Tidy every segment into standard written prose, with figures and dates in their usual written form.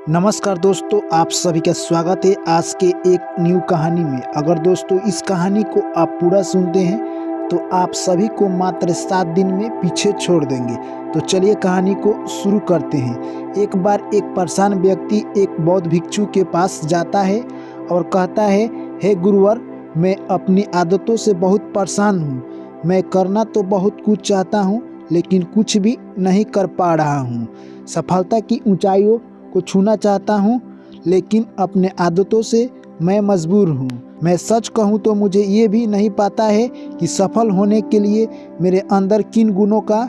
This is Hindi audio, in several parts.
नमस्कार दोस्तों, आप सभी का स्वागत है आज के एक न्यू कहानी में। अगर दोस्तों इस कहानी को आप पूरा सुनते हैं तो आप सभी को मात्र 7 दिन में पीछे छोड़ देंगे। तो चलिए कहानी को शुरू करते हैं। एक बार एक परेशान व्यक्ति एक बौद्ध भिक्षु के पास जाता है और कहता है, हे गुरुवर, मैं अपनी आदतों से बहुत परेशान हूँ। मैं करना तो बहुत कुछ चाहता हूँ लेकिन कुछ भी नहीं कर पा रहा हूँ। सफलता की ऊंचाइयों को छूना चाहता हूँ लेकिन अपने आदतों से मैं मजबूर हूँ। मैं सच कहूँ तो मुझे ये भी नहीं पता है कि सफल होने के लिए मेरे अंदर किन गुणों का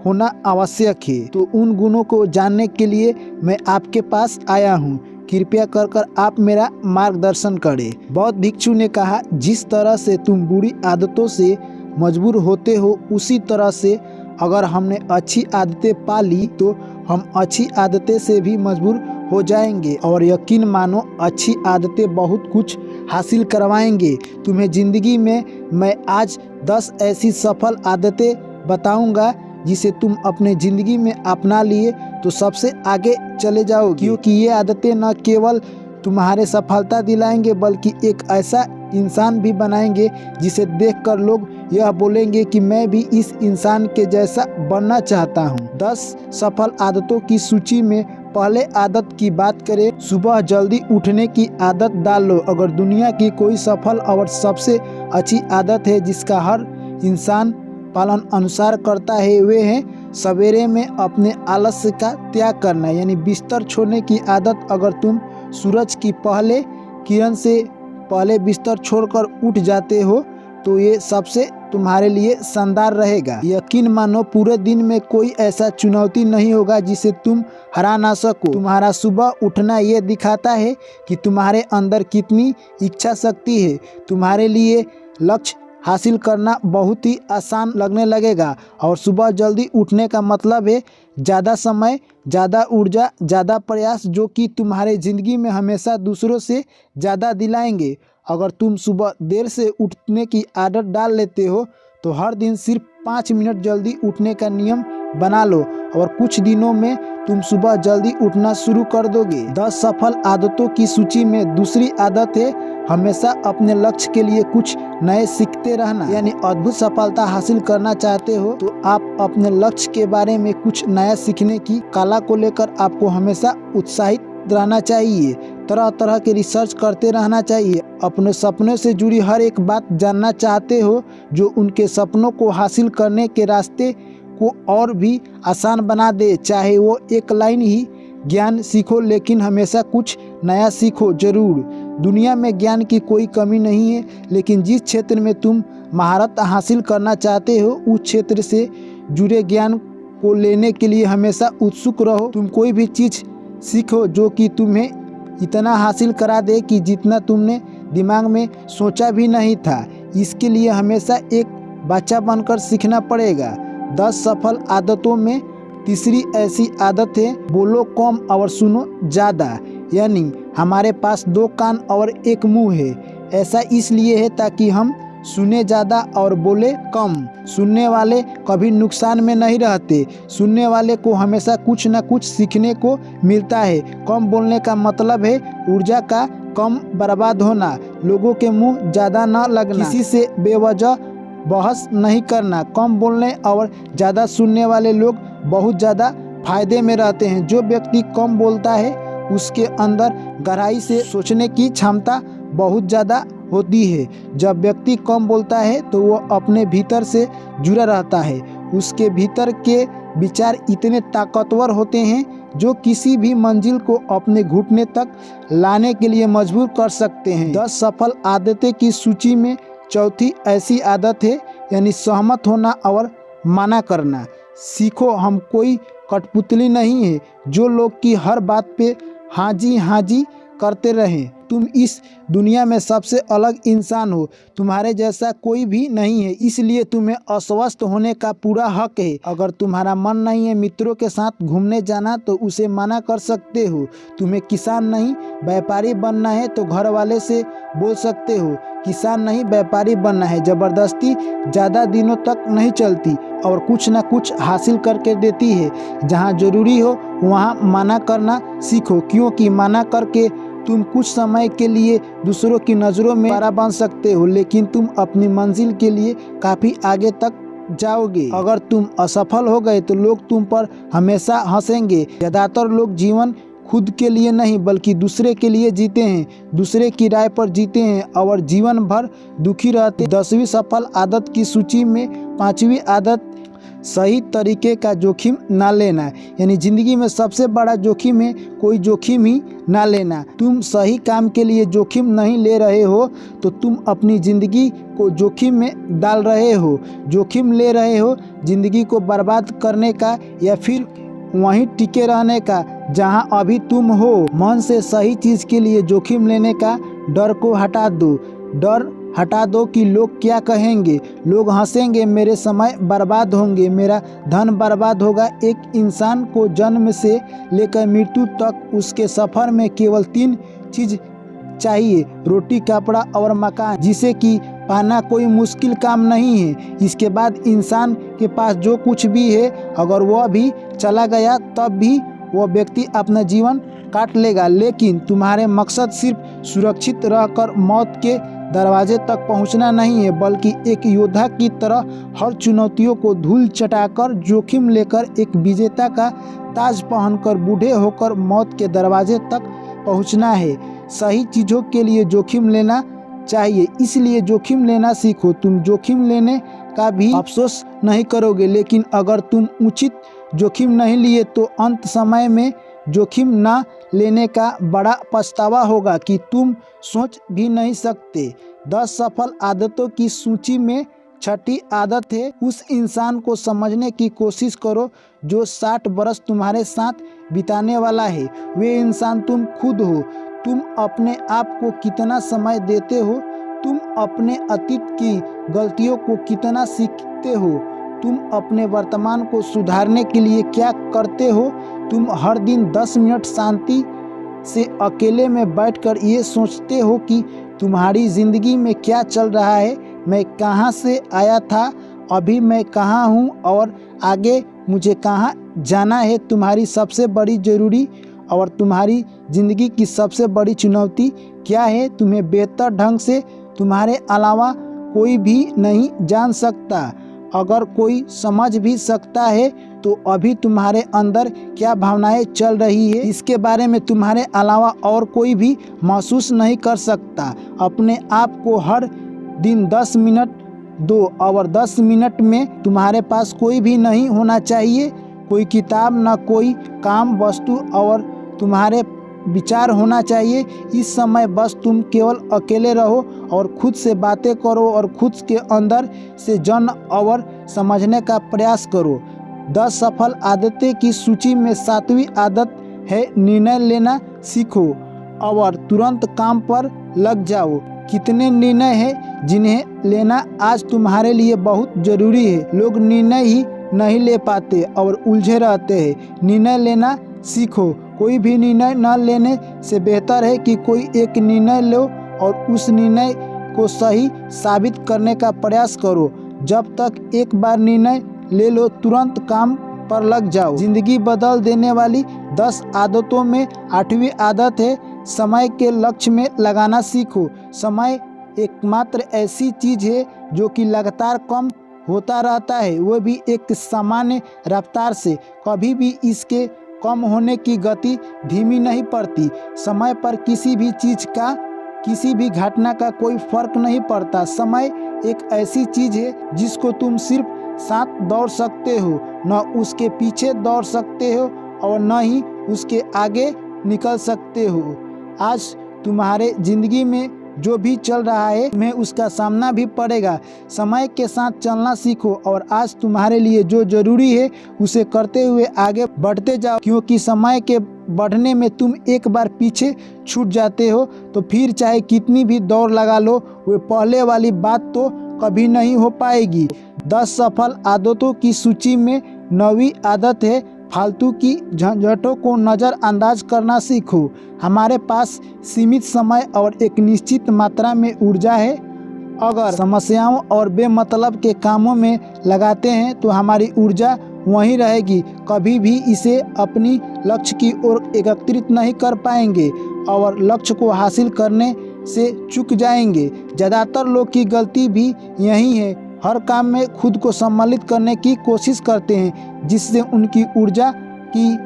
होना आवश्यक है। तो उन गुणों को जानने के लिए मैं आपके पास आया हूँ। कृपया कर आप मेरा मार्गदर्शन करें। बौद्ध भिक्षु ने कहा, जिस तरह से तुम बुरी आदतों से मजबूर होते हो उसी तरह से अगर हमने अच्छी आदतें पा ली तो हम अच्छी आदतें से भी मजबूर हो जाएंगे। और यकीन मानो, अच्छी आदतें बहुत कुछ हासिल करवाएंगे तुम्हें ज़िंदगी में। मैं आज 10 ऐसी सफल आदतें बताऊंगा जिसे तुम अपने ज़िंदगी में अपना लिए तो सबसे आगे चले जाओगे। क्योंकि ये आदतें न केवल तुम्हारे सफलता दिलाएंगे बल्कि एक ऐसा इंसान भी बनाएंगे जिसे देखकर लोग यह बोलेंगे कि मैं भी इस इंसान के जैसा बनना चाहता हूँ। 10 सफल आदतों की सूची में पहले आदत की बात करें, सुबह जल्दी उठने की आदत डाल लो। अगर दुनिया की कोई सफल और सबसे अच्छी आदत है जिसका हर इंसान पालन अनुसार करता है, वे हैं सवेरे में अपने आलस्य का त्याग करना, यानी बिस्तर छोड़ने की आदत। अगर तुम सूरज की पहले किरण से पहले बिस्तर छोड़कर उठ जाते हो तो ये सबसे तुम्हारे लिए शानदार रहेगा। यकीन मानो, पूरे दिन में कोई ऐसा चुनौती नहीं होगा जिसे तुम हरा ना सको। तुम्हारा सुबह उठना ये दिखाता है कि तुम्हारे अंदर कितनी इच्छा शक्ति है। तुम्हारे लिए लक्ष्य हासिल करना बहुत ही आसान लगने लगेगा। और सुबह जल्दी उठने का मतलब है ज़्यादा समय, ज़्यादा ऊर्जा, ज़्यादा प्रयास, जो कि तुम्हारे ज़िंदगी में हमेशा दूसरों से ज़्यादा दिलाएंगे। अगर तुम सुबह देर से उठने की आदत डाल लेते हो तो हर दिन सिर्फ 5 मिनट जल्दी उठने का नियम बना लो और कुछ दिनों में तुम सुबह जल्दी उठना शुरू कर दोगे। 10 सफल आदतों की सूची में दूसरी आदत है हमेशा अपने लक्ष्य के लिए कुछ नए सीखते रहना। यानी अद्भुत सफलता हासिल करना चाहते हो तो आप अपने लक्ष्य के बारे में कुछ नया सीखने की कला को लेकर आपको हमेशा उत्साहित रहना चाहिए। तरह तरह के रिसर्च करते रहना चाहिए। अपने सपनों से जुड़ी हर एक बात जानना चाहते हो जो उनके सपनों को हासिल करने के रास्ते को और भी आसान बना दे। चाहे वो एक लाइन ही ज्ञान सीखो लेकिन हमेशा कुछ नया सीखो जरूर। दुनिया में ज्ञान की कोई कमी नहीं है, लेकिन जिस क्षेत्र में तुम महारत हासिल करना चाहते हो उस क्षेत्र से जुड़े ज्ञान को लेने के लिए हमेशा उत्सुक रहो। तुम कोई भी चीज़ सीखो जो कि तुम्हें इतना हासिल करा दे कि जितना तुमने दिमाग में सोचा भी नहीं था। इसके लिए हमेशा एक बच्चा बनकर सीखना पड़ेगा। 10 सफल आदतों में तीसरी ऐसी आदत है, बोलो कम और सुनो ज़्यादा। यानी हमारे पास 2 कान और 1 मुंह है। ऐसा इसलिए है ताकि हम सुने ज़्यादा और बोले कम। सुनने वाले कभी नुकसान में नहीं रहते। सुनने वाले को हमेशा कुछ न कुछ सीखने को मिलता है। कम बोलने का मतलब है ऊर्जा का कम बर्बाद होना, लोगों के मुंह ज़्यादा न लगना, किसी से बेवजह बहस नहीं करना। कम बोलने और ज़्यादा सुनने वाले लोग बहुत ज़्यादा फायदे में रहते हैं। जो व्यक्ति कम बोलता है उसके अंदर गहराई से सोचने की क्षमता बहुत ज़्यादा होती है। जब व्यक्ति कम बोलता है तो वो अपने भीतर से जुड़ा रहता है। उसके भीतर के विचार इतने ताकतवर होते हैं जो किसी भी मंजिल को अपने घुटने तक लाने के लिए मजबूर कर सकते हैं। 10 सफल आदतें की सूची में चौथी ऐसी आदत है, यानी सहमत होना और मना करना सीखो। हम कोई कठपुतली नहीं है जो लोग की हर बात पे हाँ जी करते रहें। तुम इस दुनिया में सबसे अलग इंसान हो, तुम्हारे जैसा कोई भी नहीं है, इसलिए तुम्हें अस्वस्थ होने का पूरा हक है। अगर तुम्हारा मन नहीं है मित्रों के साथ घूमने जाना तो उसे मना कर सकते हो। तुम्हें किसान नहीं व्यापारी बनना है तो घर वाले से बोल सकते हो। किसान नहीं व्यापारी बनना है ज़बरदस्ती ज़्यादा दिनों तक नहीं चलती और कुछ ना कुछ हासिल करके देती है। जहाँ ज़रूरी हो वहाँ मना करना सीखो, क्योंकि मना करके तुम कुछ समय के लिए दूसरों की नज़रों में बड़ा बन सकते हो, लेकिन तुम अपनी मंजिल के लिए काफ़ी आगे तक जाओगे। अगर तुम असफल हो गए तो लोग तुम पर हमेशा हंसेंगे। ज़्यादातर लोग जीवन खुद के लिए नहीं बल्कि दूसरे के लिए जीते हैं, दूसरे की राय पर जीते हैं और जीवन भर दुखी रहते। 10वीं सफल आदत की सूची में 5वीं आदत सही तरीके का जोखिम ना लेना, यानी ज़िंदगी में सबसे बड़ा जोखिम है कोई जोखिम ही ना लेना। तुम सही काम के लिए जोखिम नहीं ले रहे हो तो तुम अपनी ज़िंदगी को जोखिम में डाल रहे हो। जोखिम ले रहे हो ज़िंदगी को बर्बाद करने का या फिर वहीं टिके रहने का जहां अभी तुम हो। मन से सही चीज़ के लिए जोखिम लेने का डर को हटा दो। डर हटा दो कि लोग क्या कहेंगे, लोग हंसेंगे, मेरे समय बर्बाद होंगे, मेरा धन बर्बाद होगा। एक इंसान को जन्म से लेकर मृत्यु तक उसके सफ़र में केवल 3 चीज़ चाहिए, रोटी, कपड़ा और मकान, जिसे कि पाना कोई मुश्किल काम नहीं है। इसके बाद इंसान के पास जो कुछ भी है अगर वह भी चला गया तब भी वह व्यक्ति अपना जीवन काट लेगा। लेकिन तुम्हारे मकसद सिर्फ सुरक्षित रहकर मौत के दरवाजे तक पहुंचना नहीं है, बल्कि एक योद्धा की तरह हर चुनौतियों को धूल चटाकर जोखिम लेकर एक विजेता का ताज पहनकर बूढ़े होकर मौत के दरवाजे तक पहुंचना है। सही चीज़ों के लिए जोखिम लेना चाहिए, इसलिए जोखिम लेना सीखो। तुम जोखिम लेने का भी अफसोस नहीं करोगे, लेकिन अगर तुम उचित जोखिम नहीं लिए तो अंत समय में जोखिम ना लेने का बड़ा पछतावा होगा कि तुम सोच भी नहीं सकते। 10 सफल आदतों की सूची में 6ठी आदत है, उस इंसान को समझने की कोशिश करो जो 60 बरस तुम्हारे साथ बिताने वाला है। वे इंसान तुम खुद हो। तुम अपने आप को कितना समय देते हो, तुम अपने अतीत की गलतियों को कितना सीखते हो, तुम अपने वर्तमान को सुधारने के लिए क्या करते हो। तुम हर दिन 10 मिनट शांति से अकेले में बैठकर ये सोचते हो कि तुम्हारी ज़िंदगी में क्या चल रहा है, मैं कहाँ से आया था, अभी मैं कहाँ हूँ और आगे मुझे कहाँ जाना है। तुम्हारी सबसे बड़ी ज़रूरी और तुम्हारी ज़िंदगी की सबसे बड़ी चुनौती क्या है, तुम्हें बेहतर ढंग से तुम्हारे अलावा कोई भी नहीं जान सकता। अगर कोई समझ भी सकता है तो अभी तुम्हारे अंदर क्या भावनाएं चल रही है इसके बारे में तुम्हारे अलावा और कोई भी महसूस नहीं कर सकता। अपने आप को हर दिन 10 मिनट दो और 10 मिनट में तुम्हारे पास कोई भी नहीं होना चाहिए, कोई किताब ना कोई काम वस्तु और तुम्हारे विचार होना चाहिए। इस समय बस तुम केवल अकेले रहो और खुद से बातें करो और खुद के अंदर से जन और समझने का प्रयास करो। 10 सफल आदतें की सूची में 7वीं आदत है निर्णय लेना सीखो और तुरंत काम पर लग जाओ। कितने निर्णय हैं जिन्हें लेना आज तुम्हारे लिए बहुत ज़रूरी है। लोग निर्णय ही नहीं ले पाते और उलझे रहते हैं। निर्णय लेना सीखो। कोई भी निर्णय न लेने से बेहतर है कि कोई एक निर्णय लो और उस निर्णय को सही साबित करने का प्रयास करो। जब तक एक बार निर्णय ले लो तुरंत काम पर लग जाओ। जिंदगी बदल देने वाली 10 आदतों में 8वीं आदत है समय के लक्ष्य में लगाना सीखो। समय एकमात्र ऐसी चीज़ है जो कि लगातार कम होता रहता है, वो भी एक सामान्य रफ्तार से। कभी भी इसके कम होने की गति धीमी नहीं पड़ती। समय पर किसी भी चीज़ का, किसी भी घटना का कोई फर्क नहीं पड़ता। समय एक ऐसी चीज़ है जिसको तुम सिर्फ साथ दौड़ सकते हो, न उसके पीछे दौड़ सकते हो और न ही उसके आगे निकल सकते हो। आज तुम्हारे ज़िंदगी में जो भी चल रहा है तुम्हें उसका सामना भी पड़ेगा। समय के साथ चलना सीखो और आज तुम्हारे लिए जो जरूरी है उसे करते हुए आगे बढ़ते जाओ, क्योंकि समय के बढ़ने में तुम एक बार पीछे छूट जाते हो तो फिर चाहे कितनी भी दौड़ लगा लो, वो पहले वाली बात तो कभी नहीं हो पाएगी। 10 सफल आदतों की सूची में 9वीं आदत है फालतू की झंझटों को नज़रअंदाज करना सीखो। हमारे पास सीमित समय और एक निश्चित मात्रा में ऊर्जा है। अगर समस्याओं और बेमतलब के कामों में लगाते हैं तो हमारी ऊर्जा वहीं रहेगी, कभी भी इसे अपनी लक्ष्य की ओर एकत्रित नहीं कर पाएंगे और लक्ष्य को हासिल करने से चूक जाएंगे। ज़्यादातर लोग की गलती भी यही है, हर काम में खुद को सम्मिलित करने की कोशिश करते हैं जिससे उनकी ऊर्जा की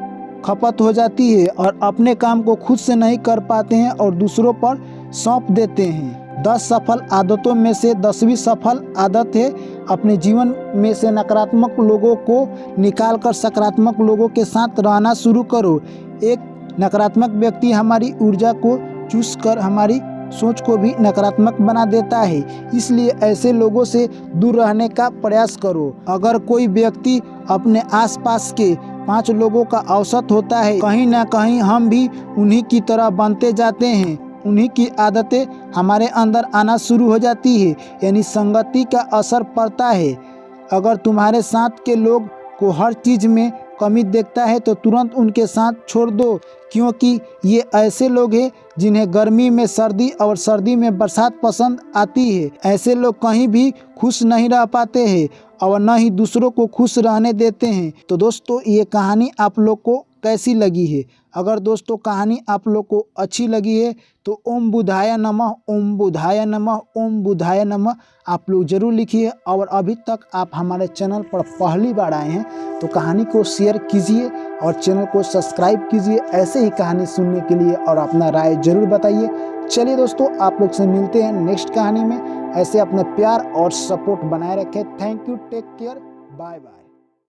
खपत हो जाती है और अपने काम को खुद से नहीं कर पाते हैं और दूसरों पर सौंप देते हैं। 10 सफल आदतों में से 10वीं सफल आदत है अपने जीवन में से नकारात्मक लोगों को निकालकर सकारात्मक लोगों के साथ रहना शुरू करो। एक नकारात्मक व्यक्ति हमारी ऊर्जा को चूस कर हमारी सोच को भी नकारात्मक बना देता है, इसलिए ऐसे लोगों से दूर रहने का प्रयास करो। अगर कोई व्यक्ति अपने आसपास के 5 लोगों का औसत होता है, कहीं ना कहीं हम भी उन्हीं की तरह बनते जाते हैं। उन्हीं की आदतें हमारे अंदर आना शुरू हो जाती है, यानी संगति का असर पड़ता है। अगर तुम्हारे साथ के लोग को हर चीज़ में कमी देखता है तो तुरंत उनके साथ छोड़ दो, क्योंकि ये ऐसे लोग हैं जिन्हें गर्मी में सर्दी और सर्दी में बरसात पसंद आती है। ऐसे लोग कहीं भी खुश नहीं रह पाते हैं और न ही दूसरों को खुश रहने देते हैं। तो दोस्तों, ये कहानी आप लोग को कैसी लगी है? अगर दोस्तों कहानी आप लोग को अच्छी लगी है तो ओम बुधाय नमः, ओम बुधाय नमः, ओम बुधाय नमः आप लोग जरूर लिखिए। और अभी तक आप हमारे चैनल पर पहली बार आए हैं तो कहानी को शेयर कीजिए और चैनल को सब्सक्राइब कीजिए ऐसे ही कहानी सुनने के लिए, और अपना राय जरूर बताइए। चलिए दोस्तों, आप लोग से मिलते हैं नेक्स्ट कहानी में। ऐसे अपना प्यार और सपोर्ट बनाए रखें। Thank you, take care, bye bye.